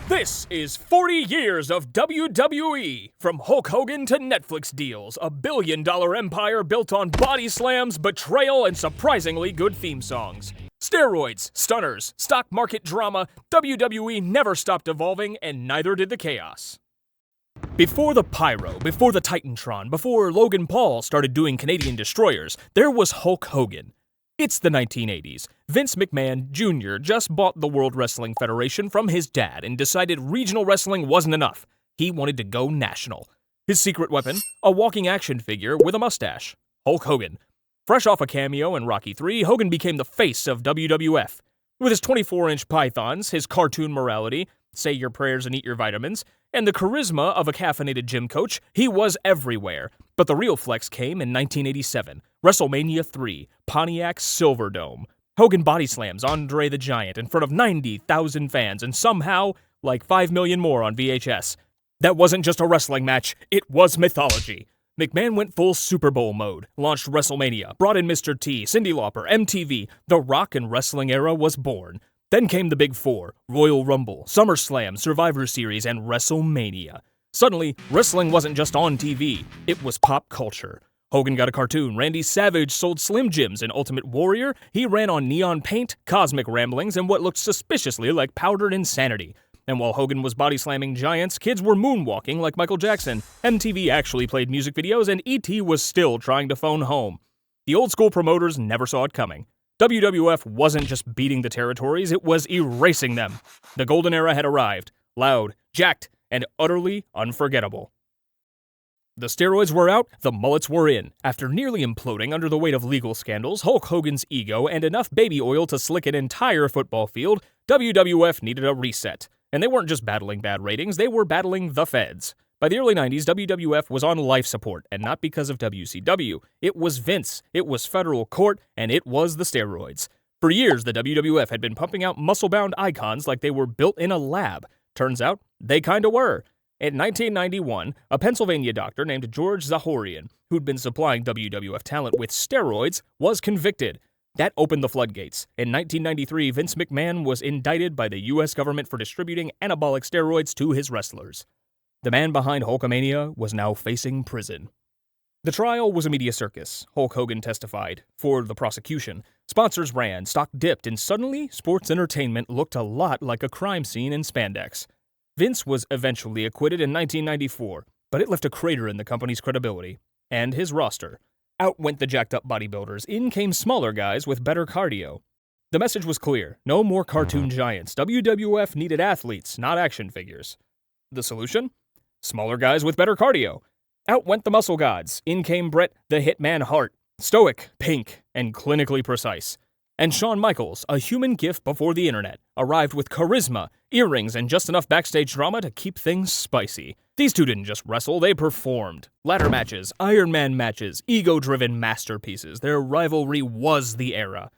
This is 40 years of WWE. From Hulk Hogan to Netflix deals, a billion-dollar empire built on body slams, betrayal, and surprisingly good theme songs. Steroids, stunners, stock market drama, WWE never stopped evolving, and neither did the chaos. Before the Pyro, before the Titantron, before Logan Paul started doing Canadian destroyers, there was Hulk Hogan. It's the 1980s. Vince McMahon Jr. just bought the World Wrestling Federation from his dad and decided regional wrestling wasn't enough. He wanted to go national. His secret weapon? A walking action figure with a mustache. Hulk Hogan. Fresh off a cameo in Rocky III, Hogan became the face of WWF. With his 24-inch pythons, his cartoon morality, say your prayers and eat your vitamins, and the charisma of a caffeinated gym coach, he was everywhere. But the real flex came in 1987, WrestleMania 3, Pontiac Silverdome. Hogan body slams Andre the Giant in front of 90,000 fans and somehow, like 5 million more on VHS. That wasn't just a wrestling match, it was mythology. McMahon went full Super Bowl mode, launched WrestleMania, brought in Mr. T, Cyndi Lauper, MTV. The rock and wrestling era was born. Then came the Big Four, Royal Rumble, SummerSlam, Survivor Series, and WrestleMania. Suddenly, wrestling wasn't just on TV, it was pop culture. Hogan got a cartoon, Randy Savage sold Slim Jims in Ultimate Warrior, he ran on neon paint, cosmic ramblings, and what looked suspiciously like powdered insanity. And while Hogan was body slamming giants, kids were moonwalking like Michael Jackson. MTV actually played music videos, and E.T. was still trying to phone home. The old school promoters never saw it coming. WWF wasn't just beating the territories, it was erasing them. The golden era had arrived, loud, jacked, and utterly unforgettable. The steroids were out, the mullets were in. After nearly imploding under the weight of legal scandals, Hulk Hogan's ego, and enough baby oil to slick an entire football field, WWF needed a reset. And they weren't just battling bad ratings, they were battling the feds. By the early 90s, WWF was on life support, and not because of WCW. It was Vince, it was federal court, and it was the steroids. For years, the WWF had been pumping out muscle-bound icons like they were built in a lab. Turns out, they kinda were. In 1991, a Pennsylvania doctor named George Zahorian, who'd been supplying WWF talent with steroids, was convicted. That opened the floodgates. In 1993, Vince McMahon was indicted by the U.S. government for distributing anabolic steroids to his wrestlers. The man behind Hulkamania was now facing prison. The trial was a media circus. Hulk Hogan testified. For the prosecution, sponsors ran, stock dipped, and suddenly, sports entertainment looked a lot like a crime scene in spandex. Vince was eventually acquitted in 1994, but it left a crater in the company's credibility. And his roster. Out went the jacked-up bodybuilders, in came smaller guys with better cardio. The message was clear, no more cartoon giants. WWF needed athletes, not action figures. The solution? Smaller guys with better cardio. Out went the muscle gods, in came Bret the Hitman Hart, stoic, pink, and clinically precise. And Shawn Michaels, a human gift before the internet, arrived with charisma, earrings, and just enough backstage drama to keep things spicy. These two didn't just wrestle, they performed. Ladder matches, Iron Man matches, ego-driven masterpieces. Their rivalry was the era.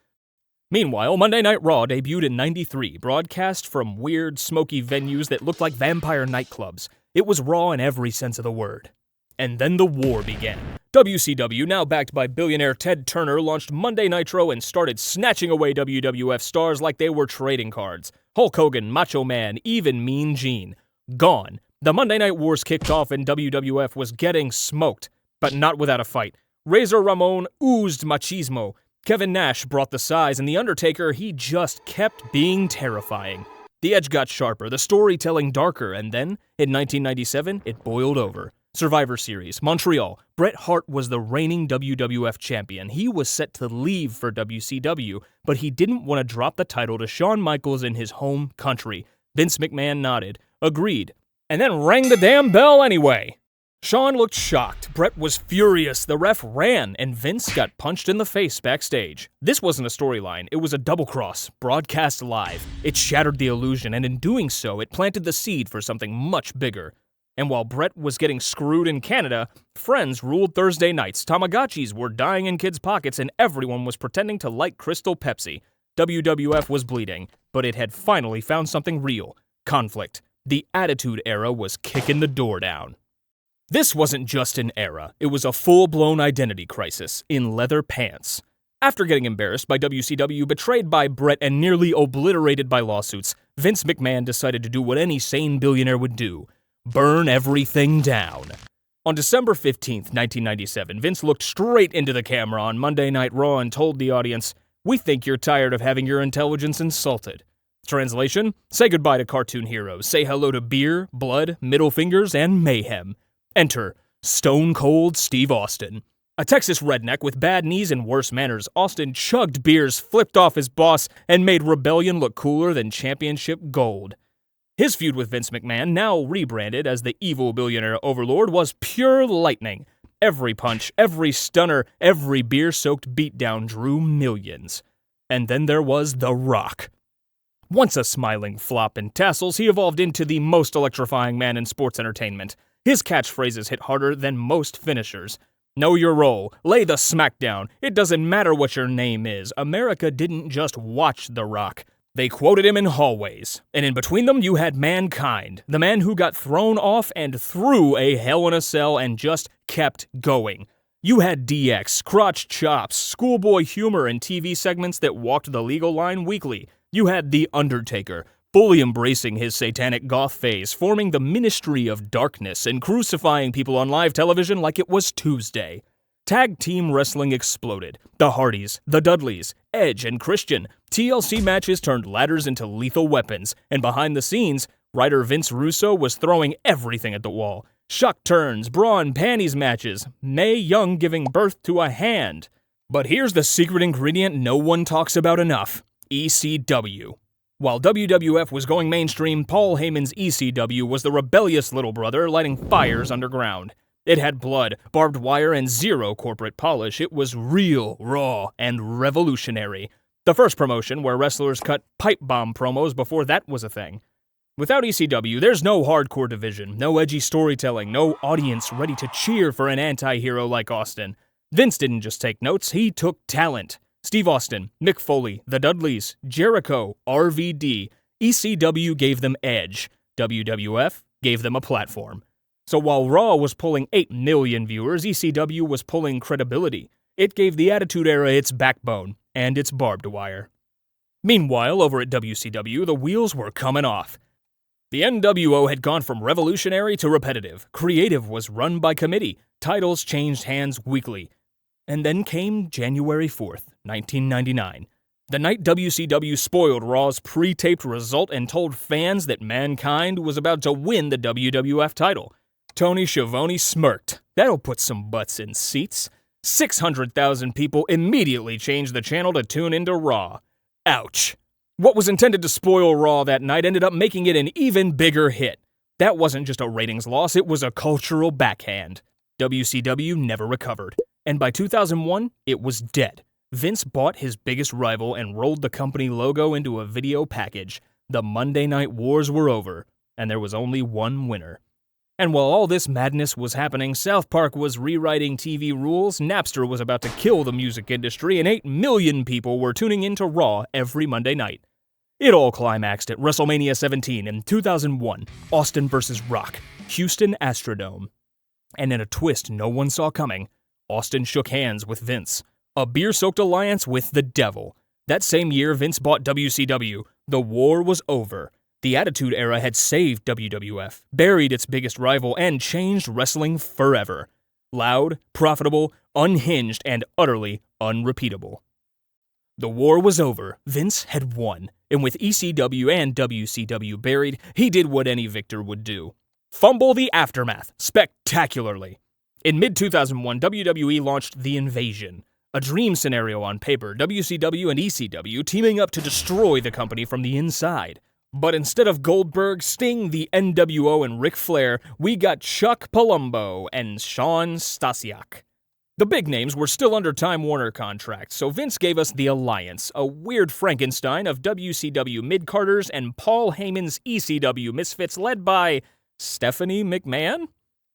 Meanwhile, Monday Night Raw debuted in '93, broadcast from weird, smoky venues that looked like vampire nightclubs. It was Raw in every sense of the word. And then the war began. WCW, now backed by billionaire Ted Turner, launched Monday Nitro and started snatching away WWF stars like they were trading cards. Hulk Hogan, Macho Man, even Mean Gene. Gone. The Monday Night Wars kicked off and WWF was getting smoked, but not without a fight. Razor Ramon oozed machismo. Kevin Nash brought the size, and The Undertaker, he just kept being terrifying. The edge got sharper, the storytelling darker, and then, in 1997, it boiled over. Survivor Series, Montreal. Bret Hart was the reigning WWF champion. He was set to leave for WCW, but he didn't want to drop the title to Shawn Michaels in his home country. Vince McMahon nodded, agreed, and then rang the damn bell anyway. Shawn looked shocked, Bret was furious, the ref ran, and Vince got punched in the face backstage. This wasn't a storyline, it was a double-cross, broadcast live. It shattered the illusion, and in doing so, it planted the seed for something much bigger. And while Bret was getting screwed in Canada, Friends ruled Thursday nights, Tamagotchis were dying in kids' pockets, and everyone was pretending to like Crystal Pepsi. WWF was bleeding, but it had finally found something real. Conflict. The Attitude Era was kicking the door down. This wasn't just an era, it was a full-blown identity crisis, in leather pants. After getting embarrassed by WCW, betrayed by Bret, and nearly obliterated by lawsuits, Vince McMahon decided to do what any sane billionaire would do: burn everything down. On December 15th, 1997, Vince looked straight into the camera on Monday Night Raw and told the audience, "We think you're tired of having your intelligence insulted." Translation: say goodbye to cartoon heroes, say hello to beer, blood, middle fingers, and mayhem. Enter Stone Cold Steve Austin. A Texas redneck with bad knees and worse manners, Austin chugged beers, flipped off his boss, and made Rebellion look cooler than championship gold. His feud with Vince McMahon, now rebranded as the evil billionaire overlord, was pure lightning. Every punch, every stunner, every beer-soaked beatdown drew millions. And then there was The Rock. Once a smiling flop in tassels, he evolved into the most electrifying man in sports entertainment. His catchphrases hit harder than most finishers. Know your role. Lay the smackdown. It doesn't matter what your name is. America didn't just watch The Rock. They quoted him in hallways. And in between them, you had Mankind, the man who got thrown off and through a Hell in a Cell and just kept going. You had DX, crotch chops, schoolboy humor, and TV segments that walked the legal line weekly. You had The Undertaker, fully embracing his satanic goth phase, forming the Ministry of Darkness and crucifying people on live television like it was Tuesday. Tag team wrestling exploded. The Hardys, the Dudleys, Edge, and Christian. TLC matches turned ladders into lethal weapons, and behind the scenes, writer Vince Russo was throwing everything at the wall. Shuck turns, bra and panties matches, Mae Young giving birth to a hand. But here's the secret ingredient no one talks about enough: ECW. While WWF was going mainstream, Paul Heyman's ECW was the rebellious little brother lighting fires underground. It had blood, barbed wire, and zero corporate polish. It was real, raw, and revolutionary. The first promotion where wrestlers cut pipe bomb promos before that was a thing. Without ECW, there's no hardcore division, no edgy storytelling, no audience ready to cheer for an anti-hero like Austin. Vince didn't just take notes, he took talent. Steve Austin, Mick Foley, the Dudleys, Jericho, RVD. ECW gave them edge. WWF gave them a platform. So while Raw was pulling 8 million viewers, ECW was pulling credibility. It gave the Attitude Era its backbone and its barbed wire. Meanwhile, over at WCW, the wheels were coming off. The NWO had gone from revolutionary to repetitive. Creative was run by committee. Titles changed hands weekly. And then came January 4th, 1999. The night WCW spoiled Raw's pre-taped result and told fans that Mankind was about to win the WWF title. Tony Schiavone smirked. That'll put some butts in seats. 600,000 people immediately changed the channel to tune into Raw. Ouch. What was intended to spoil Raw that night ended up making it an even bigger hit. That wasn't just a ratings loss, it was a cultural backhand. WCW never recovered. And by 2001, it was dead. Vince bought his biggest rival and rolled the company logo into a video package. The Monday Night Wars were over, and there was only one winner. And while all this madness was happening, South Park was rewriting TV rules, Napster was about to kill the music industry, and 8 million people were tuning into Raw every Monday night. It all climaxed at WrestleMania 17 in 2001, Austin vs. Rock, Houston Astrodome. And in a twist no one saw coming, Austin shook hands with Vince. A beer-soaked alliance with the devil. That same year, Vince bought WCW. The war was over. The Attitude Era had saved WWF, buried its biggest rival, and changed wrestling forever. Loud, profitable, unhinged, and utterly unrepeatable. The war was over. Vince had won. And with ECW and WCW buried, he did what any victor would do: fumble the aftermath spectacularly. In mid-2001, WWE launched The Invasion. A dream scenario on paper, WCW and ECW teaming up to destroy the company from the inside. But instead of Goldberg, Sting, the NWO, and Ric Flair, we got Chuck Palumbo and Shawn Stasiak. The big names were still under Time Warner contracts, so Vince gave us The Alliance, a weird Frankenstein of WCW mid-carders and Paul Heyman's ECW misfits led by Stephanie McMahon?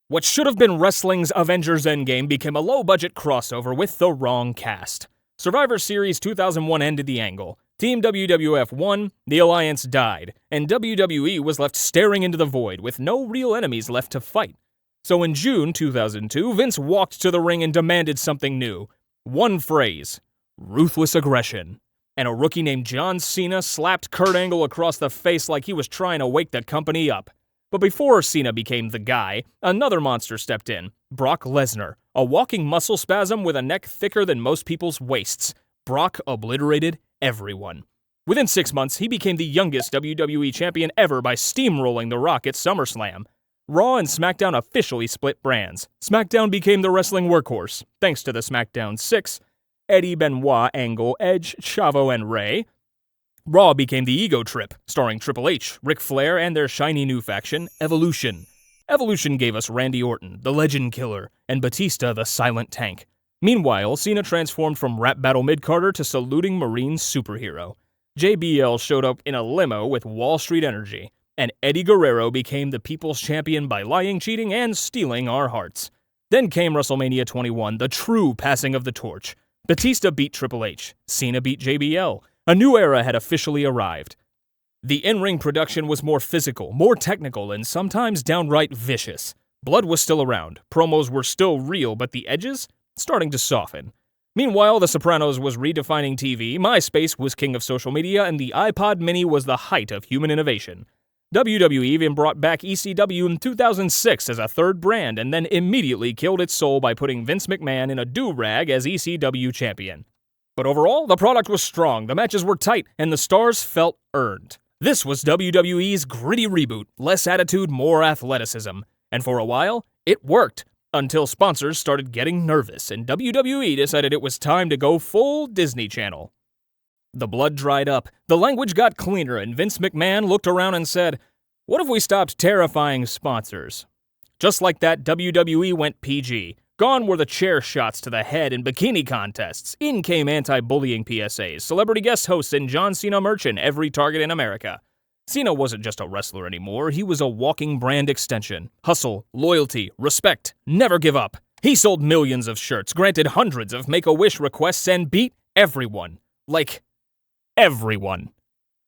What should have been wrestling's Avengers Endgame became a low-budget crossover with the wrong cast. Survivor Series 2001 ended the angle. Team WWF won, the Alliance died, and WWE was left staring into the void with no real enemies left to fight. So in June 2002, Vince walked to the ring and demanded something new. One phrase: ruthless aggression. and a rookie named John Cena slapped Kurt Angle across the face like he was trying to wake the company up. But before Cena became the guy, another monster stepped in, Brock Lesnar, a walking muscle spasm with a neck thicker than most people's waists. Brock obliterated everyone. Within 6 months, he became the youngest WWE champion ever by steamrolling The Rock at SummerSlam. Raw and SmackDown officially split brands. SmackDown became the wrestling workhorse, thanks to the SmackDown 6, Eddie, Benoit, Angle, Edge, Chavo, and Rey. Raw became the Ego Trip, starring Triple H, Ric Flair, and their shiny new faction, Evolution. Evolution gave us Randy Orton, the Legend Killer, and Batista, the Silent Tank. Meanwhile, Cena transformed from rap battle mid-carder to saluting Marine superhero. JBL showed up in a limo with Wall Street energy, and Eddie Guerrero became the people's champion by lying, cheating, and stealing our hearts. Then came WrestleMania 21, the true passing of the torch. Batista beat Triple H, Cena beat JBL. A new era had officially arrived. The in-ring production was more physical, more technical, and sometimes downright vicious. Blood was still around, promos were still real, but the edges? Starting to soften. Meanwhile, The Sopranos was redefining TV, MySpace was king of social media, and the iPod Mini was the height of human innovation. WWE even brought back ECW in 2006 as a third brand, and then immediately killed its soul by putting Vince McMahon in a do-rag as ECW champion. But overall, the product was strong, the matches were tight, and the stars felt earned. This was WWE's gritty reboot, less attitude, more athleticism. And for a while, it worked. Until sponsors started getting nervous, and WWE decided it was time to go full Disney Channel. The blood dried up, the language got cleaner, and Vince McMahon looked around and said, "What if we stopped terrifying sponsors?" Just like that, WWE went PG. Gone were the chair shots to the head and bikini contests. In came anti-bullying PSAs, celebrity guest hosts, and John Cena merch in every Target in America. Cena wasn't just a wrestler anymore, he was a walking brand extension. Hustle, loyalty, respect, never give up. He sold millions of shirts, granted hundreds of Make-A-Wish requests, and beat everyone. Like, everyone.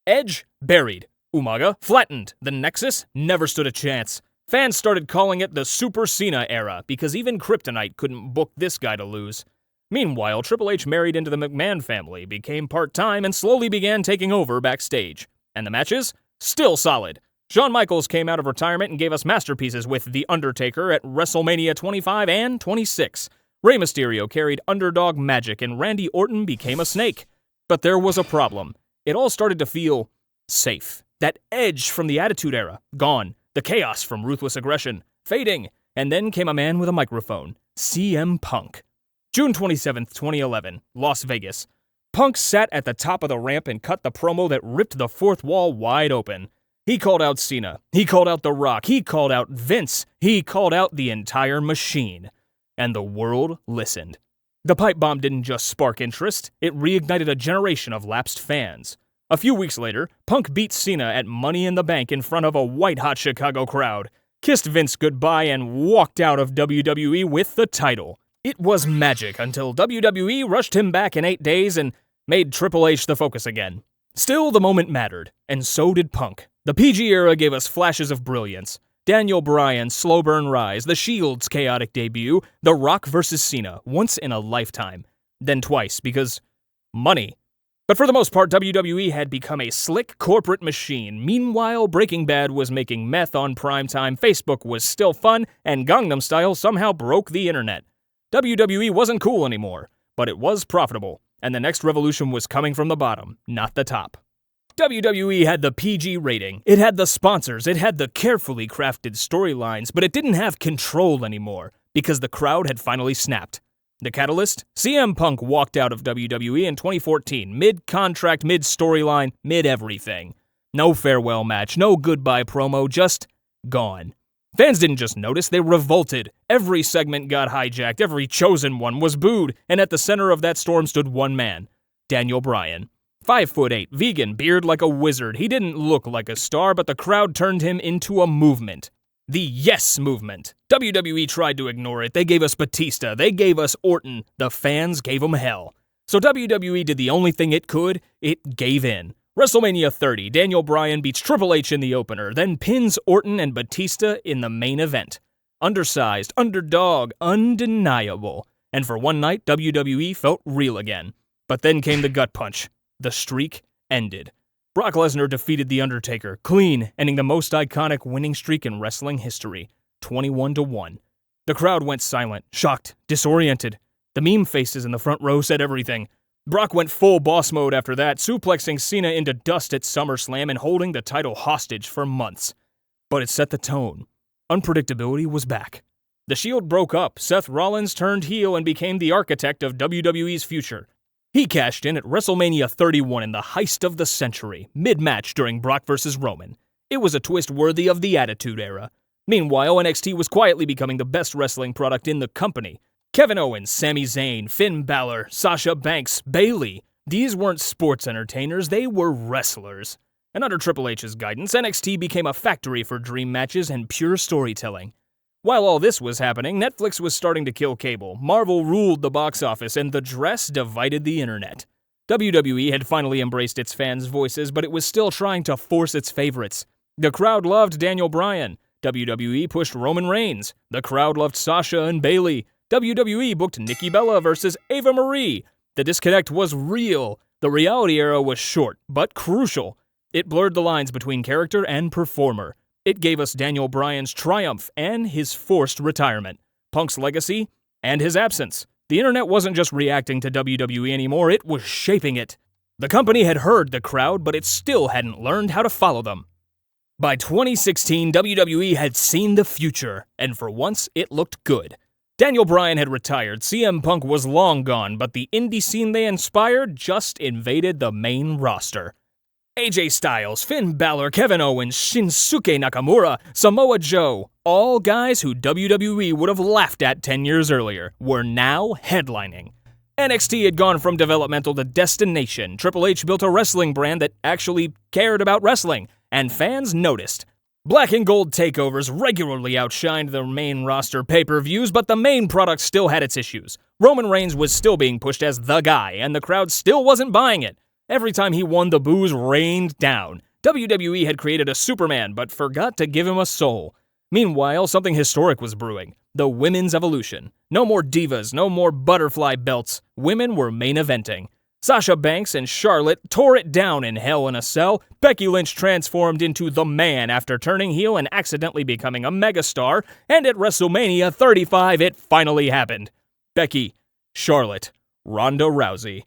Edge, buried. Umaga, flattened. The Nexus, never stood a chance. Fans started calling it the Super Cena era, because even Kryptonite couldn't book this guy to lose. Meanwhile, Triple H married into the McMahon family, became part-time, and slowly began taking over backstage. And the matches? Still solid. Shawn Michaels came out of retirement and gave us masterpieces with The Undertaker at WrestleMania 25 and 26. Rey Mysterio carried underdog magic, and Randy Orton became a snake. But there was a problem. It all started to feel safe. That edge from the Attitude Era, gone. The chaos from Ruthless Aggression, fading. And then came a man with a microphone, CM Punk. June 27th, 2011, Las Vegas. Punk sat at the top of the ramp and cut the promo that ripped the fourth wall wide open. He called out Cena. He called out The Rock. He called out Vince. He called out the entire machine. And the world listened. The pipe bomb didn't just spark interest, it reignited a generation of lapsed fans. A few weeks later, Punk beat Cena at Money in the Bank in front of a white-hot Chicago crowd, kissed Vince goodbye, and walked out of WWE with the title. It was magic until WWE rushed him back in 8 days and made Triple H the focus again. Still, the moment mattered, and so did Punk. The PG era gave us flashes of brilliance. Daniel Bryan's slow burn rise, The Shield's chaotic debut, The Rock vs. Cena, once in a lifetime. Then twice, because money. But for the most part, WWE had become a slick corporate machine. Meanwhile, Breaking Bad was making meth on primetime, Facebook was still fun, and Gangnam Style somehow broke the internet. WWE wasn't cool anymore, but it was profitable, and the next revolution was coming from the bottom, not the top. WWE had the PG rating, it had the sponsors, it had the carefully crafted storylines, but it didn't have control anymore, because the crowd had finally snapped. The catalyst? CM Punk walked out of WWE in 2014, mid-contract, mid-storyline, mid-everything. No farewell match, no goodbye promo, just gone. Fans didn't just notice, they revolted. Every segment got hijacked, every chosen one was booed, and at the center of that storm stood one man, Daniel Bryan. 5'8", vegan, beard like a wizard. He didn't look like a star, but the crowd turned him into a movement. The Yes Movement. WWE tried to ignore it. They gave us Batista. They gave us Orton. The fans gave them hell. So WWE did the only thing it could. It gave in. WrestleMania 30, Daniel Bryan beats Triple H in the opener, then pins Orton and Batista in the main event. Undersized, underdog, undeniable. And for one night, WWE felt real again. But then came the gut punch. The streak ended. Brock Lesnar defeated The Undertaker, clean, ending the most iconic winning streak in wrestling history, 21-1. The crowd went silent, shocked, disoriented. The meme faces in the front row said everything. Brock went full boss mode after that, suplexing Cena into dust at SummerSlam and holding the title hostage for months. But it set the tone. Unpredictability was back. The Shield broke up, Seth Rollins turned heel and became the architect of WWE's future. He cashed in at WrestleMania 31 in the heist of the century, mid-match during Brock vs. Roman. It was a twist worthy of the Attitude Era. Meanwhile, NXT was quietly becoming the best wrestling product in the company. Kevin Owens, Sami Zayn, Finn Balor, Sasha Banks, Bayley. These weren't sports entertainers, they were wrestlers. And under Triple H's guidance, NXT became a factory for dream matches and pure storytelling. While all this was happening, Netflix was starting to kill cable, Marvel ruled the box office, and The Dress divided the internet. WWE had finally embraced its fans' voices, but it was still trying to force its favorites. The crowd loved Daniel Bryan. WWE pushed Roman Reigns. The crowd loved Sasha and Bayley. WWE booked Nikki Bella versus Ava Marie. The disconnect was real. The reality era was short, but crucial. It blurred the lines between character and performer. It gave us Daniel Bryan's triumph and his forced retirement, Punk's legacy and his absence. The internet wasn't just reacting to WWE anymore, it was shaping it. The company had heard the crowd, but it still hadn't learned how to follow them. By 2016, WWE had seen the future, and for once, it looked good. Daniel Bryan had retired, CM Punk was long gone, but the indie scene they inspired just invaded the main roster. AJ Styles, Finn Balor, Kevin Owens, Shinsuke Nakamura, Samoa Joe, all guys who WWE would have laughed at 10 years earlier, were now headlining. NXT had gone from developmental to destination. Triple H built a wrestling brand that actually cared about wrestling, and fans noticed. Black and gold takeovers regularly outshined the main roster pay-per-views, but the main product still had its issues. Roman Reigns was still being pushed as the guy, and the crowd still wasn't buying it. Every time he won, the boos rained down. WWE had created a Superman, but forgot to give him a soul. Meanwhile, something historic was brewing. The women's evolution. No more divas, no more butterfly belts. Women were main eventing. Sasha Banks and Charlotte tore it down in Hell in a Cell. Becky Lynch transformed into the Man after turning heel and accidentally becoming a megastar. And at WrestleMania 35, it finally happened. Becky, Charlotte, Ronda Rousey.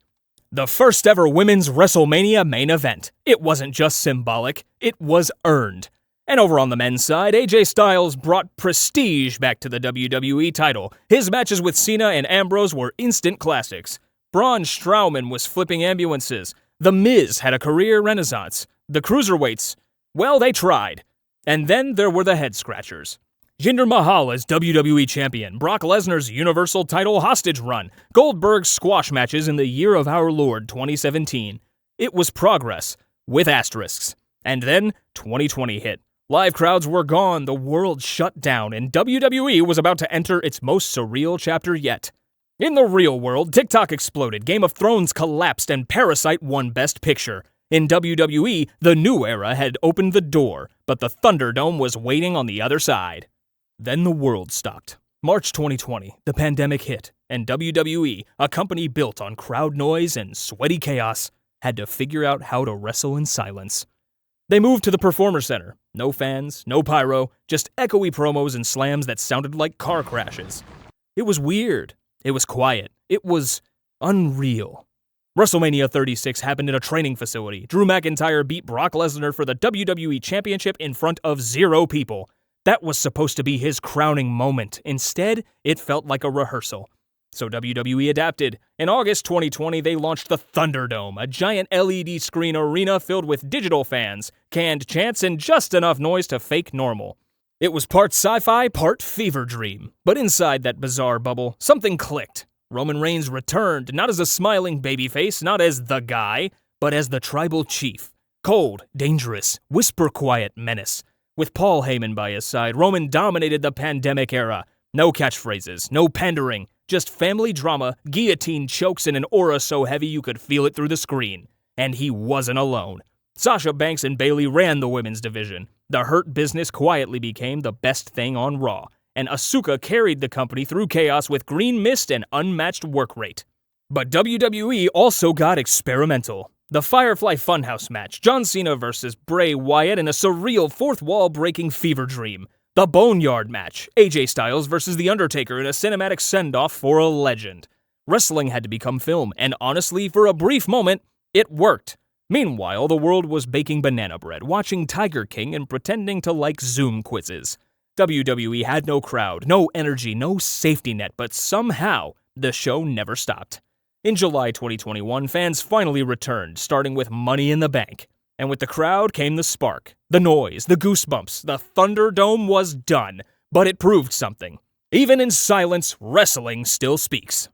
The first ever women's WrestleMania main event. It wasn't just symbolic, it was earned. And over on the men's side, AJ Styles brought prestige back to the WWE title. His matches with Cena and Ambrose were instant classics. Braun Strowman was flipping ambulances. The Miz had a career renaissance. The cruiserweights, well, they tried. And then there were the head scratchers. Jinder Mahal as WWE Champion, Brock Lesnar's Universal title hostage run, Goldberg's squash matches in the year of our Lord 2017. It was progress, with asterisks. And then 2020 hit. Live crowds were gone, the world shut down, and WWE was about to enter its most surreal chapter yet. In the real world, TikTok exploded, Game of Thrones collapsed, and Parasite won Best Picture. In WWE, the new era had opened the door, but the Thunderdome was waiting on the other side. Then the world stopped. March 2020, the pandemic hit, and WWE, a company built on crowd noise and sweaty chaos, had to figure out how to wrestle in silence. They moved to the Performance Center. No fans, no pyro, just echoey promos and slams that sounded like car crashes. It was weird. It was quiet. It was unreal. WrestleMania 36 happened in a training facility. Drew McIntyre beat Brock Lesnar for the WWE Championship in front of 0 people. That was supposed to be his crowning moment. Instead, it felt like a rehearsal. So WWE adapted. In August 2020, they launched the Thunderdome, a giant LED screen arena filled with digital fans, canned chants, and just enough noise to fake normal. It was part sci-fi, part fever dream. But inside that bizarre bubble, something clicked. Roman Reigns returned, not as a smiling babyface, not as the guy, but as the tribal chief. Cold, dangerous, whisper-quiet menace. With Paul Heyman by his side, Roman dominated the pandemic era. No catchphrases, no pandering, just family drama, guillotine chokes, and an aura so heavy you could feel it through the screen. And he wasn't alone. Sasha Banks and Bayley ran the women's division. The Hurt Business quietly became the best thing on Raw. And Asuka carried the company through chaos with green mist and unmatched work rate. But WWE also got experimental. The Firefly Funhouse match, John Cena vs. Bray Wyatt in a surreal fourth-wall-breaking fever dream. The Boneyard match, AJ Styles vs. The Undertaker in a cinematic send-off for a legend. Wrestling had to become film, and honestly, for a brief moment, it worked. Meanwhile, the world was baking banana bread, watching Tiger King and pretending to like Zoom quizzes. WWE had no crowd, no energy, no safety net, but somehow, the show never stopped. In July 2021, fans finally returned, starting with Money in the Bank. And with the crowd came the spark, the noise, the goosebumps. The Thunderdome was done, but it proved something. Even in silence, wrestling still speaks.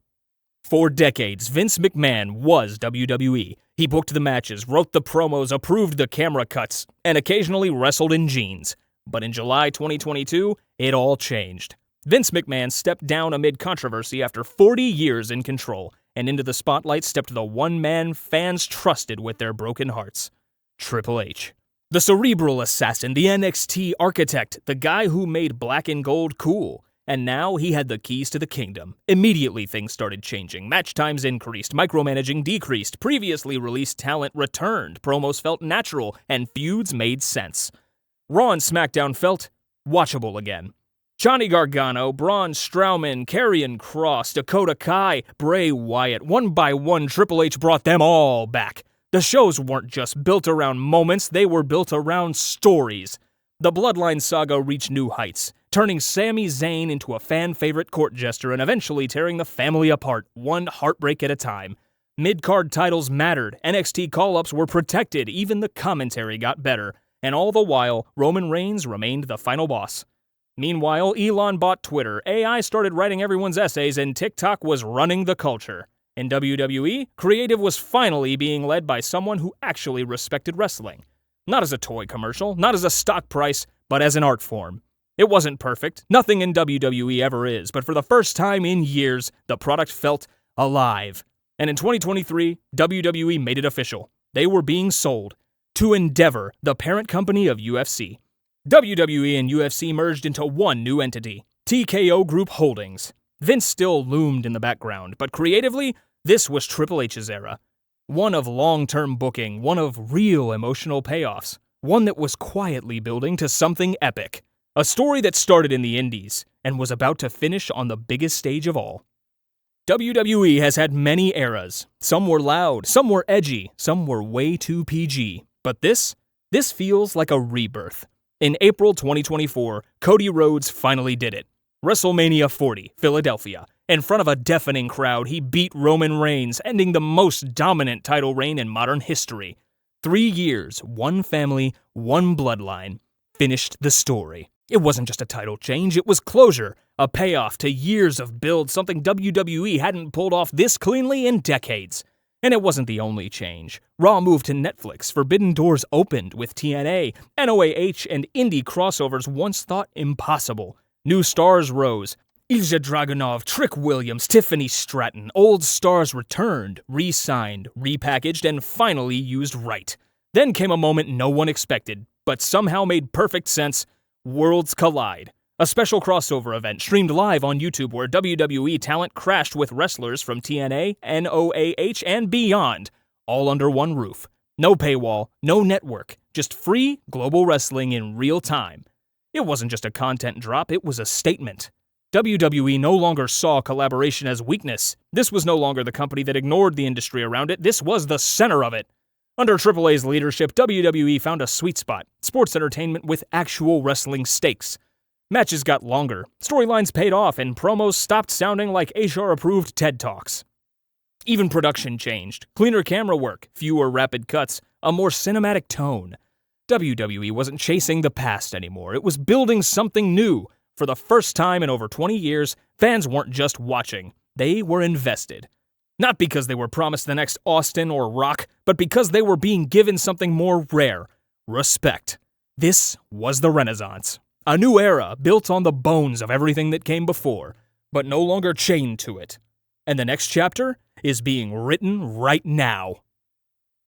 For decades, Vince McMahon was WWE. He booked the matches, wrote the promos, approved the camera cuts, and occasionally wrestled in jeans. But in July 2022, it all changed. Vince McMahon stepped down amid controversy after 40 years in control, and into the spotlight stepped the one man fans trusted with their broken hearts, Triple H. The cerebral assassin, the NXT architect, the guy who made black and gold cool. And now he had the keys to the kingdom. Immediately things started changing. Match times increased, micromanaging decreased, previously released talent returned, promos felt natural, and feuds made sense. Raw and SmackDown felt watchable again. Johnny Gargano, Braun Strowman, Karrion Kross, Dakota Kai, Bray Wyatt, one by one Triple H brought them all back. The shows weren't just built around moments, they were built around stories. The Bloodline saga reached new heights, turning Sami Zayn into a fan-favorite court jester and eventually tearing the family apart, one heartbreak at a time. Mid-card titles mattered, NXT call-ups were protected, even the commentary got better, and all the while, Roman Reigns remained the final boss. Meanwhile, Elon bought Twitter, AI started writing everyone's essays, and TikTok was running the culture. In WWE, creative was finally being led by someone who actually respected wrestling. Not as a toy commercial, not as a stock price, but as an art form. It wasn't perfect, nothing in WWE ever is, but for the first time in years, the product felt alive. And in 2023, WWE made it official. They were being sold to Endeavor, the parent company of UFC. WWE and UFC merged into one new entity, TKO Group Holdings. Vince still loomed in the background, but creatively, this was Triple H's era. One of long-term booking, one of real emotional payoffs, one that was quietly building to something epic. A story that started in the indies and was about to finish on the biggest stage of all. WWE has had many eras. Some were loud, some were edgy, some were way too PG. But this feels like a rebirth. In April 2024, Cody Rhodes finally did it. WrestleMania 40, Philadelphia. In front of a deafening crowd, he beat Roman Reigns, ending the most dominant title reign in modern history. 3 years, one family, one bloodline. Finished the story. It wasn't just a title change, it was closure, a payoff to years of build, something WWE hadn't pulled off this cleanly in decades. And it wasn't the only change. Raw moved to Netflix, Forbidden Doors opened with TNA, NOAH and indie crossovers once thought impossible. New stars rose. Ilja Dragunov, Trick Williams, Tiffany Stratton, old stars returned, re-signed, repackaged, and finally used right. Then came a moment no one expected, but somehow made perfect sense. Worlds collide. A special crossover event streamed live on YouTube where WWE talent crashed with wrestlers from TNA, NOAH, and beyond, all under one roof. No paywall, no network, just free global wrestling in real time. It wasn't just a content drop, it was a statement. WWE no longer saw collaboration as weakness. This was no longer the company that ignored the industry around it, this was the center of it. Under Triple A's leadership, WWE found a sweet spot, sports entertainment with actual wrestling stakes. Matches got longer, storylines paid off, and promos stopped sounding like HR-approved TED Talks. Even production changed, cleaner camera work, fewer rapid cuts, a more cinematic tone. WWE wasn't chasing the past anymore, it was building something new. For the first time in over 20 years, fans weren't just watching, they were invested. Not because they were promised the next Austin or Rock, but because they were being given something more rare, respect. This was the Renaissance. A new era built on the bones of everything that came before, but no longer chained to it. And the next chapter is being written right now.